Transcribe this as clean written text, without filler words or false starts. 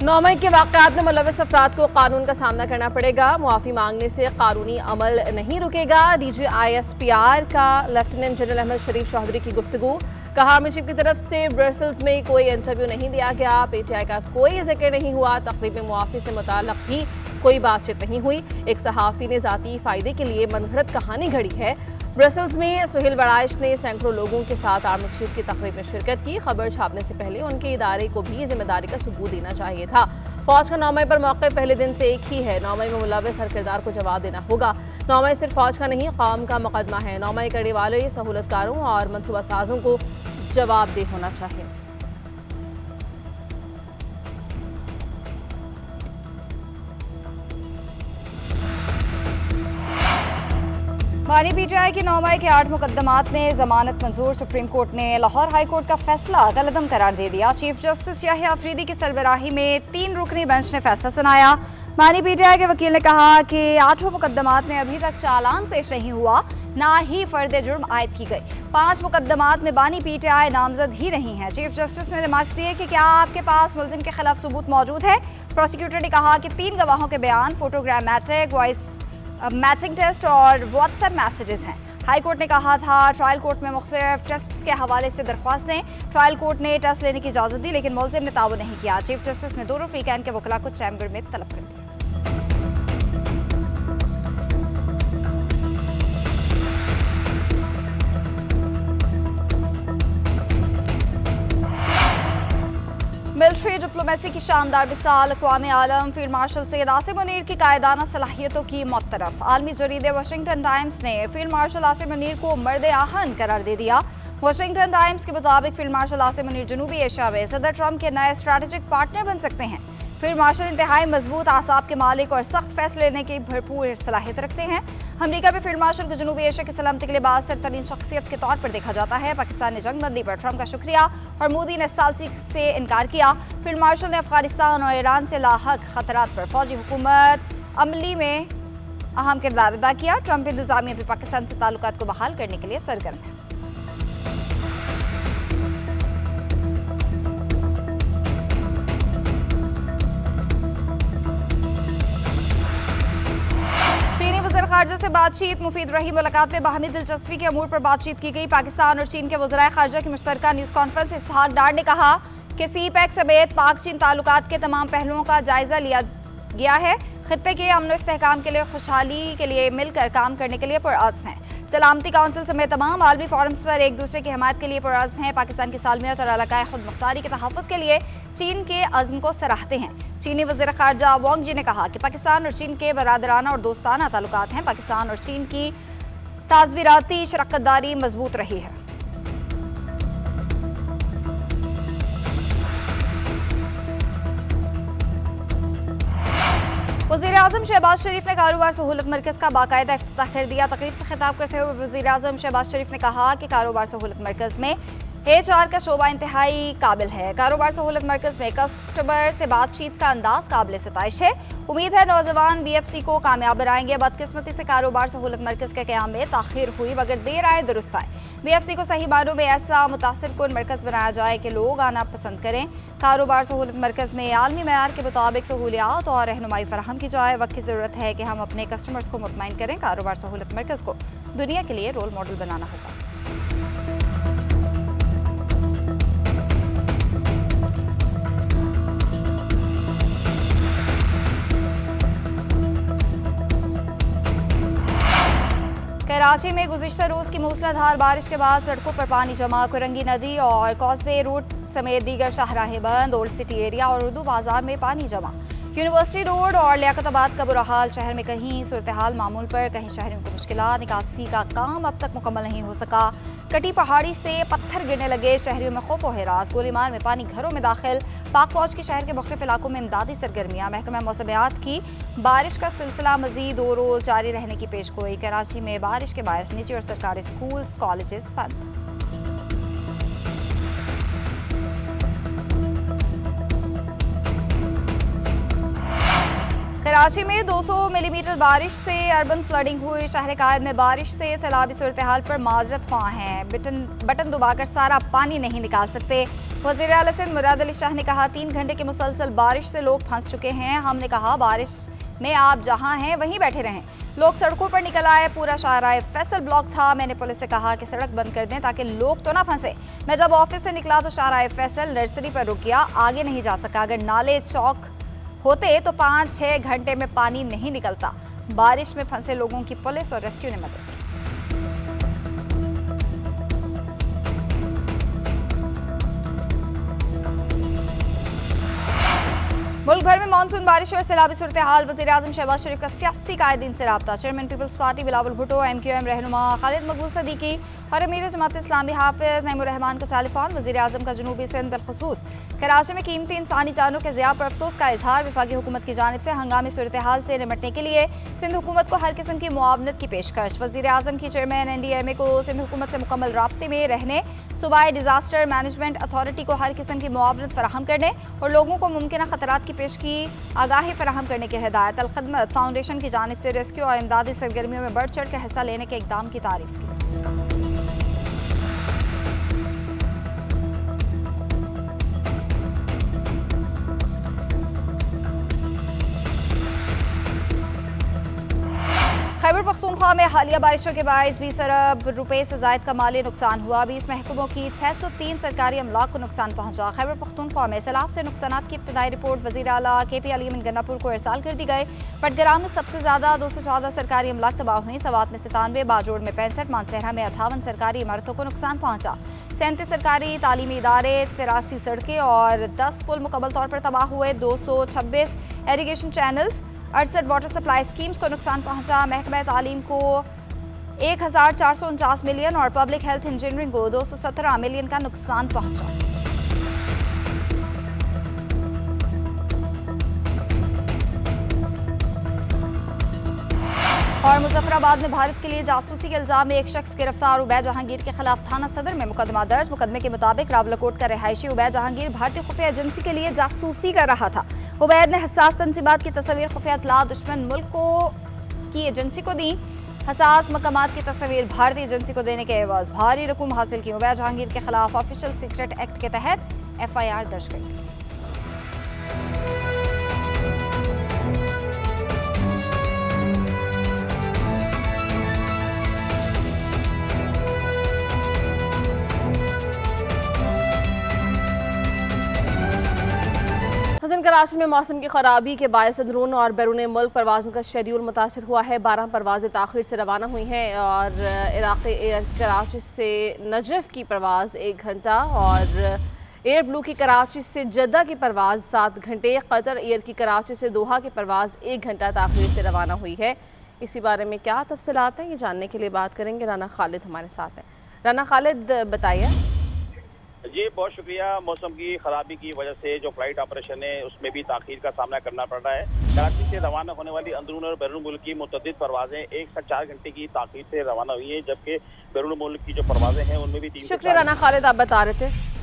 9 मई के वाक़यात में मुलव्वस अफराद को कानून का सामना करना पड़ेगा। मुआफ़ी मांगने से कानूनी अमल नहीं रुकेगा। DGISPR का लेफ्टिनेंट जनरल अहमद शरीफ चौधरी की गुफ्तगू। कहा आर्मी चीफ की तरफ से ब्रसेल्स में कोई इंटरव्यू नहीं दिया गया। PTI का कोई जिक्र नहीं हुआ। तकरीब में मुआफ़ी से मुताल्लिक़ भी कोई बातचीत नहीं हुई। एक सहाफ़ी ने ज़ाती फ़ायदे के लिए मनगढ़ंत कहानी घड़ी है। ब्रसेल्स में सुहेल बड़ाइश ने सैकड़ों लोगों के साथ आर्मी चीफ की तकरीब में शिरकत की। खबर छापने से पहले उनके इदारे को भी जिम्मेदारी का सबूत देना चाहिए था। फौज का 9 मई पर मौके पहले दिन से एक ही है। 9 मई में मुलव्वस हर किरदार को जवाब देना होगा। 9 मई सिर्फ फौज का नहीं, कौम का मुकदमा है। 9 मई करने वाले सहूलतकारों और मनसूबा साजों को जवाबदेह होना चाहिए। बानी PTI के 9 मई के 8 मुकदमात में जमानत मंजूर। सुप्रीम कोर्ट ने लाहौर हाई कोर्ट का फैसला गलतम करार दे दिया। चीफ जस्टिस याहिया अफरीदी की सरबराही में 3 रुकनी बेंच ने फैसला सुनाया। बानी PTI के वकील ने कहा कि 8 मुकदमात में अभी तक चालान पेश नहीं हुआ, ना ही फर्द जुर्म आयद की गई। 5 मुकदमात में बानी PTI नामजद ही नहीं है। चीफ जस्टिस ने रिमार्क्स दिए कि क्या आपके पास मुलजिम के खिलाफ सबूत मौजूद है। प्रोसिक्यूटर ने कहा कि 3 गवाहों के बयान, फोटोग्रामेट्रिक, वॉइस मैचिंग टेस्ट और व्हाट्सएप मैसेजेस हैं। हाई कोर्ट ने कहा था ट्रायल कोर्ट में मुख्तलिफ टेस्ट के हवाले से दरख्वास्त दें। ट्रायल कोर्ट ने टेस्ट लेने की इजाज़त दी, लेकिन मुलजिम ने ताउन नहीं किया। चीफ जस्टिस ने दोनों फ्रीकैन के वकला को चैम्बर में तलब कर दिया। मिलिट्री डिप्लोमेसी की शानदार मिसाल अक़वाम आलम फील्ड मार्शल सैयद आसिम मुनीर की कायदाना सलाहियतों की मुतरफ। आलमी जरीदे वाशिंगटन टाइम्स ने फील्ड मार्शल आसिम मुनीर को मर्द आहन करार दे दिया। वाशिंगटन टाइम्स के मुताबिक फील्ड मार्शल आसिम मुनीर जनूबी एशिया में सदर ट्रंप के नए स्ट्रैटेजिक पार्टनर बन सकते हैं। फील्ड मार्शल इंतहाई मजबूत आसाब के मालिक और सख्त फैसले लेने की भरपूर सलाहियत रखते हैं। अमेरिका में फील्ड मार्शल को जनूबी एशिया की सलामती के लिए बाअसर तरीन शख्सियत के तौर पर देखा जाता है। पाकिस्तान ने जंगबंदी पर ट्रंप का शुक्रिया और मोदी ने सालसी से इनकार किया। फील्ड मार्शल ने अफगानिस्तान और ईरान से लाहक खतरात पर फौजी हुकूमत अमली में अहम किरदार अदा किया। ट्रंप इंतजामिया भी पाकिस्तान से ताल्लुकात को बहाल करने के लिए सरगर्म है। खारजा से बातचीत मुफीद रही। मुलाकात में बाहमी दिलचस्पी के अमूर पर बातचीत की गई। पाकिस्तान और चीन के वज़राए खारजा की मुश्तरका न्यूज़ कॉन्फ्रेंस में इसहाक डार ने कहा कि CPEC समेत पाक चीन ताल्लुकात के तमाम पहलुओं का जायजा लिया गया है। खित्ते के अमन इस्तेहकाम के लिए खुशहाली के लिए मिलकर काम करने के लिए पुरअज़्म है। सलामती काउंसिल समेत तमाम आलमी फोरम्स पर एक दूसरे की हिमायत के लिए पुरअज़्म है। पाकिस्तान की सालमियत और इलाकाई खुद मुख्तारी के तहफ़्फ़ुज़ के लिए चीन के अज़्म को सराहते हैं। चीनी वज़ीर ख़ारजा वांग जी ने कहा कि पाकिस्तान और चीन के बरादराना और दोस्ताना ताल्लुकात हैं। पाकिस्तान और चीन की ताज़वीराती शराकतदारी मजबूत रही है। वज़ीर आज़म शहबाज शरीफ ने कारोबार सहूलत मरकज़ का बाकायदा इफ्तिताह कर दिया। तकरीब से खिताब करते हुए वज़ीर आज़म शहबाज शरीफ ने कहा कि कारोबार सहूलत मरकज़ में HR का शोबा इंतहाई काबिल है। कारोबार सहूलत मरकज़ में कस्टमर से बातचीत का अंदाज काबिल सिताइश है। उम्मीद है नौजवान BFC को कामयाब बनाएंगे। बदकिस्मती से कारोबार सहूलत मरकज़ के क़याम में ताख़ीर हुई, मगर देर आए दुरुस्त आए। BFC को सही मानों में ऐसा मुतासिरकुन मरकज़ बनाया जाए कि लोग आना पसंद करें। कारोबार सहूलत मरकज़ में आलमी मयार के मुताबिक सहूलियात और रहनुमाई फराहम की जाए। वक्त की ज़रूरत है कि हम अपने कस्टमर्स को मुतमईन करें। कारोबार सहूलत मरकज़ को दुनिया के लिए रोल मॉडल बनाना होगा। कराची में गुज़िश्ता रोज़ की मूसलाधार बारिश के बाद सड़कों पर पानी जमा। कुरंगी नदी और कॉजवे रूट समेत दीगर शाहराहें बंद। ओल्ड सिटी एरिया और उर्दू बाजार में पानी जमा। यूनिवर्सिटी रोड और लियाकताबाद का बुरा हाल। शहर में कहीं सूरत हाल मामूल पर, कहीं शहरियों को मुश्किलात। निकासी का काम अब तक मुकम्मल नहीं हो सका। कटी पहाड़ी से पत्थर गिरने लगे। शहरियों में खौफ और हिरास। गोलीमार में पानी घरों में दाखिल। पाक फौज की शहर के मुख्तलिफ इलाकों में इमदादी सरगर्मियाँ। महकमा मौसमियात की बारिश का सिलसिला मजीद 2 रोज़ जारी रहने की पेशगोई। कराची में बारिश के बायस निजी और सरकारी स्कूल्स कॉलेजेस बंद। कराची में 200 मिलीमीटर बारिश से अर्बन फ्लडिंग हुई। शहर कायद में बारिश से सैलाबी सूरत हाल पर माजरत ख्वाह हैं। बटन दबाकर सारा पानी नहीं निकाल सकते। वज़ीर आला सिंध मुराद अली शाह ने कहा 3 घंटे की मुसलसल बारिश से लोग फंस चुके हैं। हमने कहा बारिश में आप जहां हैं वहीं बैठे रहें। लोग सड़कों पर निकल आए। पूरा शाहराह फैसल ब्लॉक था। मैंने पुलिस से कहा कि सड़क बंद कर दें ताकि लोग तो ना फंसे। मैं जब ऑफिस से निकला तो शाहराह फैसल नर्सरी पर रुक गया, आगे नहीं जा सका। अगर नाले चौक होते तो 5-6 घंटे में पानी नहीं निकलता। बारिश में फंसे लोगों की पुलिस और रेस्क्यू ने मदद की। मुल्क भर में मानसून बारिश और सैलाबी सूरत हाल। वज़ीर आज़म शहबाज शरीफ का सियासी कायदीन से रब्ता। चेयरमैन पीपल्स पार्टी बिलावल भुट्टो, MQM रहनुमा खालिद मकबूल सदीकी और अमीर जमात इस्लामी हाफिज नईमुर रहमान का टेलीफोन। वज़ीर आज़म का जनूबी सिंध बिलखुसूस कराची में कीमती इंसानी जानों के ज़िया पर अफसोस का इजहार। वफाकी हुकूमत की जानिब से हंगामी सूरत हाल से निपटने के लिए सिंध हुकूमत को हर किस्म की मुआवनत की पेशकश। वज़ीर आज़म की चेयरमैन NDMA को सिंध हुकूमत से मुकम्मल राब्ते में रहने, सूबाई डिजास्टर मैनेजमेंट अथॉरिटी को हर किस्म की मुआवनत फराहम करने और लोगों को मुमकिन खतरात की पेश की आगाही फराहम करने की हिदायत। अल-खिदमत फाउंडेशन की जानिब से रेस्क्यू और इमदादी सरगर्मियों में बढ़ चढ़ कर हिस्सा लेने के इकदाम की तारीफ की। खैबर पख्तूनख्वा में हालिया बारिशों के बायस 20 अरब रुपए से जायद का माली नुकसान हुआ। 20 महकमों की 603 सरकारी अमलाक को नुकसान पहुंचा। खैबर पख्तूनख्वा में सैलाब से नुकसानात की इब्तदाई रिपोर्ट वज़ीर आला KP अली अमीन गन्नापुर को इरसाल कर दी गई। पटग्राम में सबसे ज्यादा 214 सरकारी अमलाक तबाह हुई। सवात में 97, बाजोड़ में 65, मानसहरा में 58 सरकारी इमारतों को नुकसान पहुंचा। 37 सरकारी तालीमी इदारे, 83 सड़कें और 10 पुल मुकम्मल तौर पर तबाह हुए। 226 irrigation channels, 68 water supply schemes को नुकसान पहुंचा। महकमा तालीम को 1449 मिलियन और पब्लिक हेल्थ इंजीनियरिंग को 217 मिलियन का नुकसान पहुंचा। और मुजफ्फराबाद में भारत के लिए जासूसी के इल्जाम में एक शख्स गिरफ्तार। उबैद जहांगीर के खिलाफ थाना सदर में मुकदमा दर्ज। मुकदमे के मुताबिक रावलाकोट का रिहायशी उबैद जहांगीर भारतीय खुफिया एजेंसी के लिए जासूसी कर रहा था। उबैद ने हसास तंजीमात की तस्वीर खुफिया इत्तला दुश्मन मुल्क की एजेंसी को दी। हसास मकामात की तस्वीर भारतीय एजेंसी को देने के एवज भारी रकूम हासिल की। उबैद जहांगीर के खिलाफ ऑफिशियल सीक्रेट एक्ट के तहत FIR दर्ज की। कराची में मौसम की खराबी के बायस अंदरून और बैरून मुल्क परवाज़ों का शेड्यूल मुतासर हुआ है। 12 परवाज़ें ताख़ीर से रवाना हुई हैं और इराक़ एयर कराची से नजफ़ की परवाज़ 1 घंटा और एयर ब्लू की कराची से जद्दा की परवाज़ 7 घंटे, कतर एयर की कराची से दोहा की परवाज़ 1 घंटा ताख़ीर से रवाना हुई है। इसी बारे में क्या तफसीलात हैं ये जानने के लिए बात करेंगे। राना खालिद हमारे साथ हैं। राना खालिद बताइए। जी बहुत शुक्रिया। मौसम की खराबी की वजह से जो फ्लाइट ऑपरेशन है उसमें भी ताख़ीर का सामना करना पड़ रहा है। कराची से रवाना होने वाली अंदरून और बैरून मुल्क की मुतअद्दिद परवाजें 1 से 4 घंटे की ताख़ीर से रवाना हुई है, जबकि बैरून मुल्क की जो परवाजें हैं उनमें भी 3 शुक्रिया राना खालिद, आप बता रहे थे।